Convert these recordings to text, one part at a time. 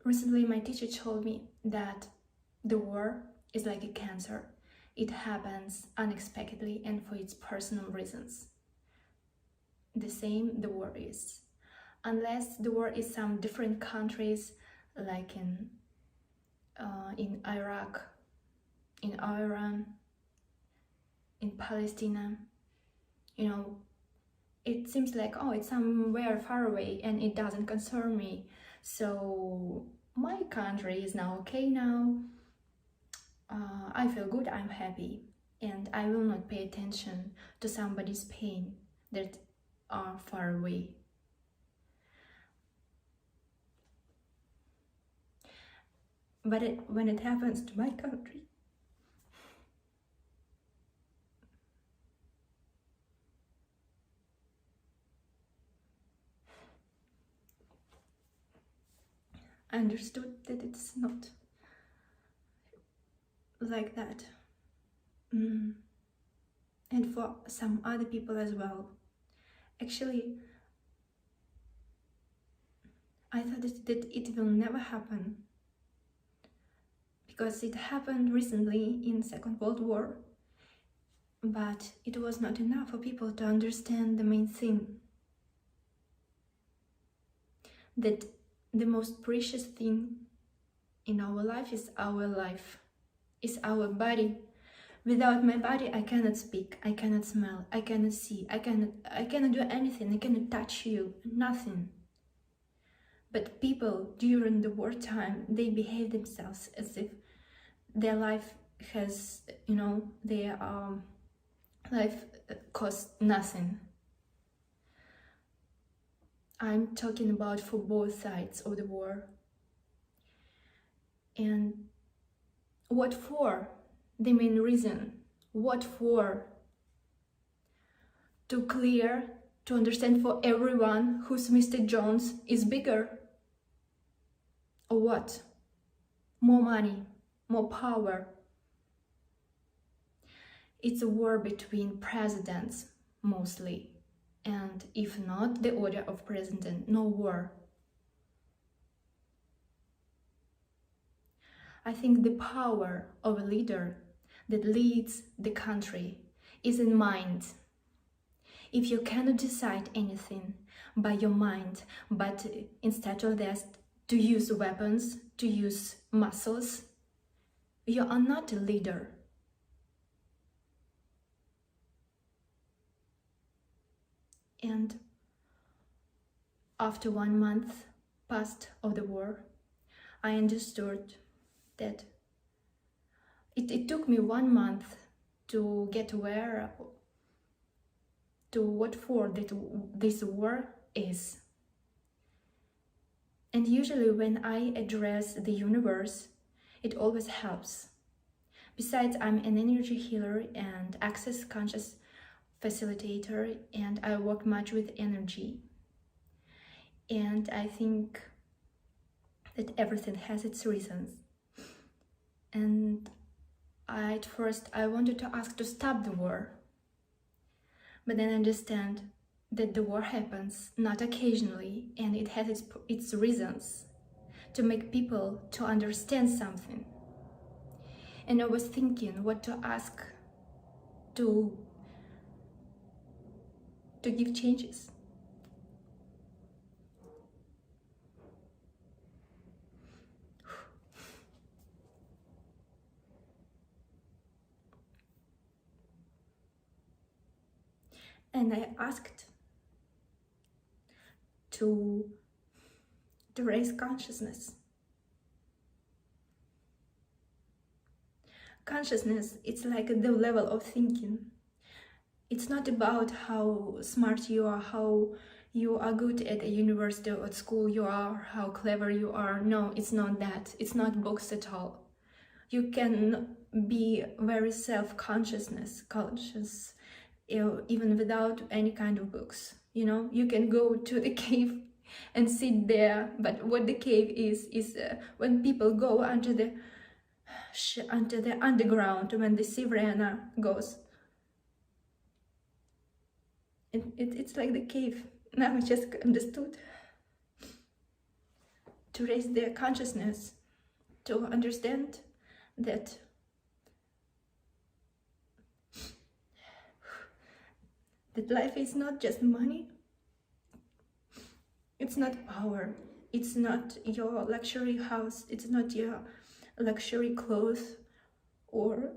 Recently, my teacher told me that the war is like a cancer. It happens unexpectedly and for its personal reasons. The same the war is. Unless the war is some different countries, like in Iraq, in Iran, in Palestine, you know, it seems like, oh, it's somewhere far away and it doesn't concern me. So my country is now okay now. I feel good, I'm happy, and I will not pay attention to somebody's pain that are far away. But when it happens to my country, I understood that it's not like that. And for some other people as well. Actually, I thought that it will never happen, because it happened recently in Second World War, but it was not enough for people to understand the main thing, that the most precious thing in our life is our life, is our body. Without my body, I cannot speak, I cannot smell, I cannot see, I cannot do anything, I cannot touch you, nothing. But people during the wartime, they behave themselves as if their life has, their life costs nothing. I'm talking about for both sides of the war. And what for? The main reason. What for? To understand for everyone whose Mr. Jones is bigger. Or what? More money, more power. It's a war between presidents, mostly. And if not the order of president, no war. I think the power of a leader that leads the country is in mind. If you cannot decide anything by your mind, but instead of that, to use weapons, to use muscles, you are not a leader. And after 1 month passed of the war, I understood that it took me 1 month to get aware to what for that this war is. And usually when I address the universe, it always helps. Besides, I'm an energy healer and access conscious facilitator, and I work much with energy. And I think that everything has its reasons. And at first I wanted to ask to stop the war, but then I understand that the war happens not occasionally, and it has its reasons to make people to understand something. And I was thinking what to ask to give changes. And I asked to raise consciousness. Consciousness, it's like the level of thinking. It's not about how smart you are, how you are good at a university or at school you are, how clever you are. No, it's not that. It's not books at all. You can be very conscious, even without any kind of books. You can go to the cave and sit there, but what the cave is when people go under the underground, when the Sivriana goes. It's like the cave. Now I just understood. to raise their consciousness, to understand that life is not just money, it's not power, it's not your luxury house, it's not your luxury clothes or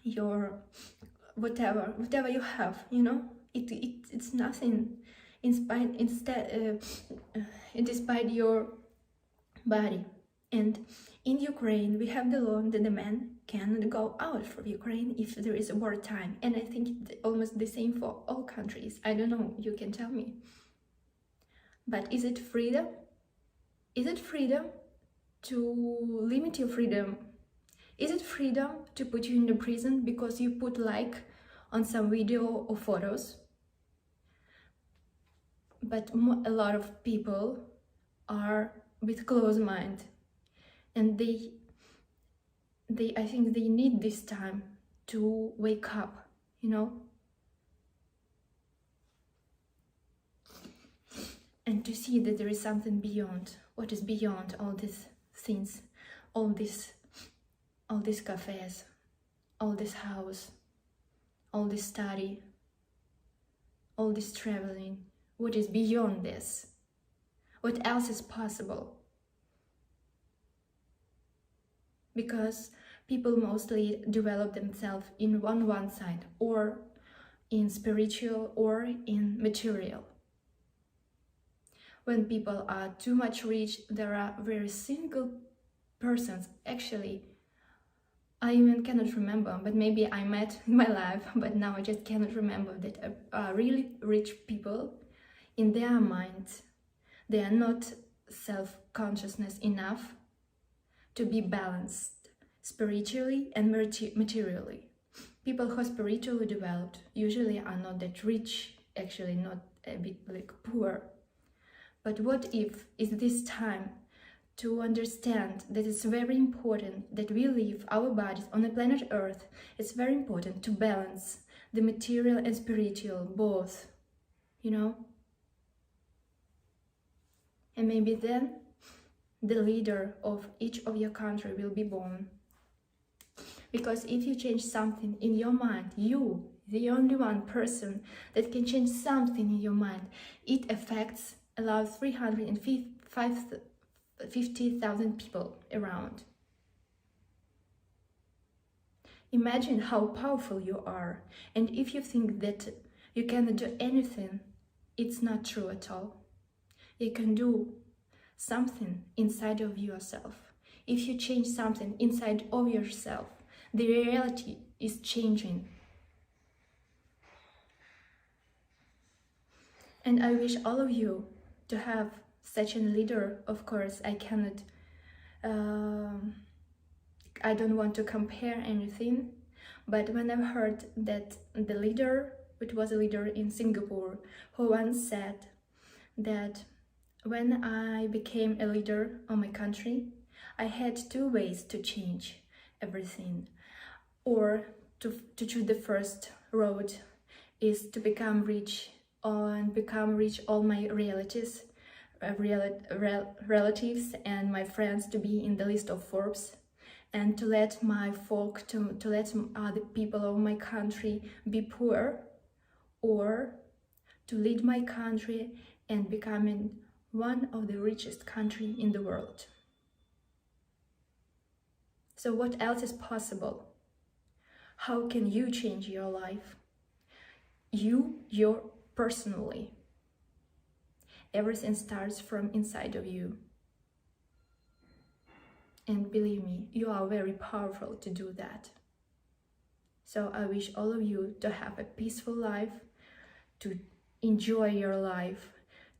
your whatever you have, you know, it's nothing despite your body. And in Ukraine we have the law that the man cannot go out from Ukraine if there is a wartime, and I think it's almost the same for all countries. I don't know, you can tell me. But is it freedom? Is it freedom to limit your freedom? Is it freedom to put you in the prison because you put like on some video or photos? But a lot of people are with closed mind, and I think they need this time to wake up, you know, and to see that there is something beyond. What is beyond all these things, all these cafes, all this house, all this study, all this traveling? What is beyond this? What else is possible? Because people mostly develop themselves in one side, or in spiritual or in material. When people are too much rich, there are very single persons. Actually, I even cannot remember, but maybe I met in my life, but now I just cannot remember, that really rich people, in their minds, they are not self-consciousness enough to be balanced spiritually and materially. People who are spiritually developed usually are not that rich, actually not a bit like poor. But what if is this time to understand that it's very important that we live our bodies on the planet Earth. It's very important to balance the material and spiritual, both, you know? And maybe then the leader of each of your country will be born. Because if you change something in your mind, you, the only one person that can change something in your mind, it affects about 350,000 people around. Imagine how powerful you are. And if you think that you cannot do anything, it's not true at all. You can do something inside of yourself. If you change something inside of yourself, the reality is changing. And I wish all of you to have such a leader. Of course, I cannot, I don't want to compare anything, but when I've heard that the leader, it was a leader in Singapore, who once said that when I became a leader of my country, I had two ways to change everything. Or to choose the first road is to become rich, and become rich all my relatives and my friends to be in the list of Forbes, and to let my folk, to let other people of my country be poor, or to lead my country and becoming one of the richest country in the world. So what else is possible? How can you change your life? You personally. Everything starts from inside of you. And believe me, you are very powerful to do that. So I wish all of you to have a peaceful life, to enjoy your life,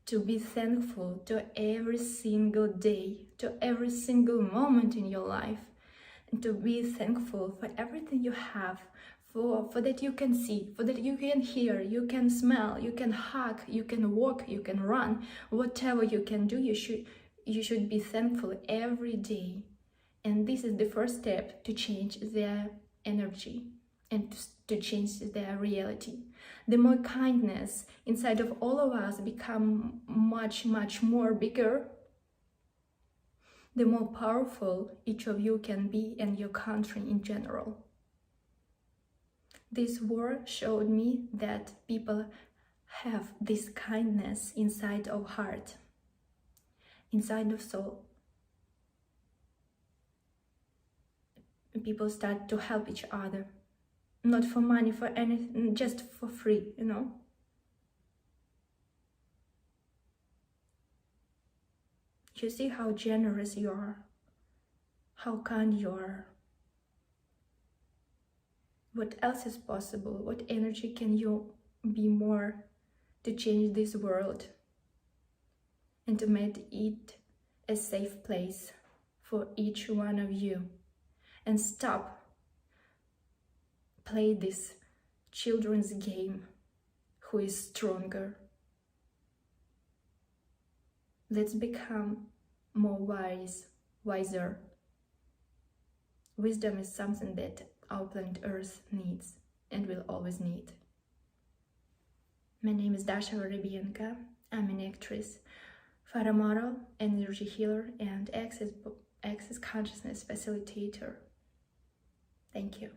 to be thankful to every single day, to every single moment in your life, and to be thankful for everything you have, for that you can see, for that you can hear, you can smell, you can hug, you can walk, you can run, whatever you can do, you should be thankful every day. And this is the first step to change their energy. and to change their reality. The more kindness inside of all of us become much more bigger, the more powerful each of you can be and your country in general. This war showed me that people have this kindness inside of heart, inside of soul. People start to help each other, not for money, for anything, just for free, you know. You see how generous you are, how kind you are. What else is possible? What energy can you be more to change this world and to make it a safe place for each one of you? And stop play this children's game, who is stronger. Let's become more wiser. Wisdom is something that our planet Earth needs and will always need. My name is Dasha Vorobiienko. I'm an actress, photo model, energy healer, and access consciousness facilitator. Thank you.